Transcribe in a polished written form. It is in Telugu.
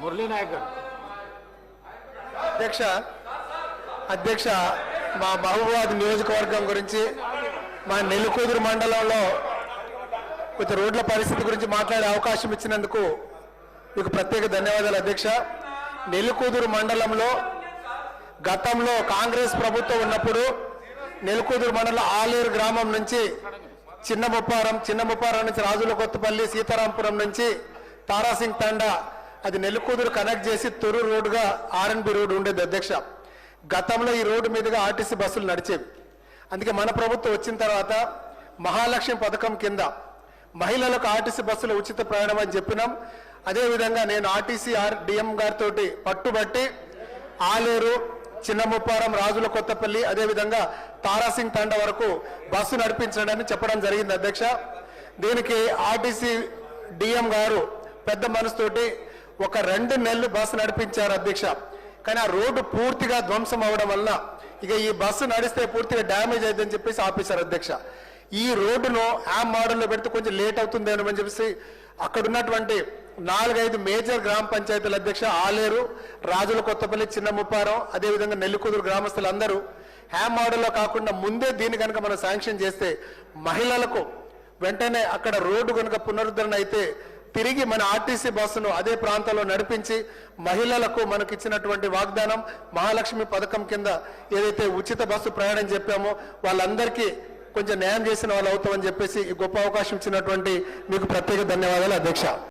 మురళీ నాయక్ గారు. అధ్యక్ష మా మహబూబాబాద్ నియోజకవర్గం గురించి మా నెల్లికూదురు మండలంలో కొంత రోడ్ల పరిస్థితి గురించి మాట్లాడే అవకాశం ఇచ్చినందుకు మీకు ప్రత్యేక ధన్యవాదాలు అధ్యక్ష. నెల్లికూదురు మండలంలో గతంలో కాంగ్రెస్ ప్రభుత్వం ఉన్నప్పుడు నెల్లికూదురు మండలం ఆలేరు గ్రామం నుంచి చిన్న ముప్పారం నుంచి రాజుల కొత్తపల్లి సీతారాంపురం నుంచి తారాసింగ్ తండా అది నెల్లికూదురు కనెక్ట్ చేసి తొర్రూరు రోడ్డుగా ఆర్ఎన్బి రోడ్డు ఉండేది అధ్యక్ష. గతంలో ఈ రోడ్డు మీదుగా ఆర్టీసీ బస్సులు నడిచేవి. అందుకే మన ప్రభుత్వం వచ్చిన తర్వాత మహాలక్ష్మి పథకం కింద మహిళలకు ఆర్టీసీ బస్సులు ఉచిత ప్రయాణం అని చెప్పినాం. అదేవిధంగా నేను ఆర్టీసీ డిఎం గారితో పట్టుబట్టి ఆలేరు చిన్న ముప్పారం రాజుల కొత్తపల్లి అదేవిధంగా తారాసింగ్ తండ వరకు బస్సు నడిపించడాన్ని చెప్పడం జరిగింది అధ్యక్ష. దీనికి ఆర్టీసీ డిఎం గారు పెద్ద మనసుతోటి ఒక 2 నెలలు బస్సు నడిపించారు అధ్యక్ష. కానీ ఆ రోడ్డు పూర్తిగా ధ్వంసం అవడం వల్ల ఇక ఈ బస్సు నడిస్తే పూర్తిగా డ్యామేజ్ అవుతుందని చెప్పేసి ఆపేశారు అధ్యక్ష. ఈ రోడ్డును యామ్ మోడల్లో పెడితే కొంచెం లేట్ అవుతుందేమో అని చెప్పేసి అక్కడ ఉన్నటువంటి 4-5 మేజర్ గ్రామ పంచాయతీల అధ్యక్ష ఆలేరు రాజుల కొత్తపల్లి చిన్న ముప్పారం అదేవిధంగా నెల్లికూదురు గ్రామస్తులందరూ హ్యామ్ మోడల్లో కాకుండా ముందే దీన్ని కనుక మనం శాంక్షన్ చేస్తే మహిళలకు వెంటనే అక్కడ రోడ్డు కనుక పునరుద్ధరణ అయితే తిరిగి మన ఆర్టీసీ బస్సును అదే ప్రాంతంలో నడిపించి మహిళలకు మనకి ఇచ్చినటువంటి వాగ్దానం మహాలక్ష్మి పథకం కింద ఏదైతే ఉచిత బస్సు ప్రయాణం చెప్పామో వాళ్ళందరికీ కొంచెం న్యాయం చేసిన వాళ్ళు అవుతామని చెప్పేసి ఈ గొప్ప అవకాశం ఇచ్చినటువంటి మీకు ప్రత్యేక ధన్యవాదాలు అధ్యక్ష.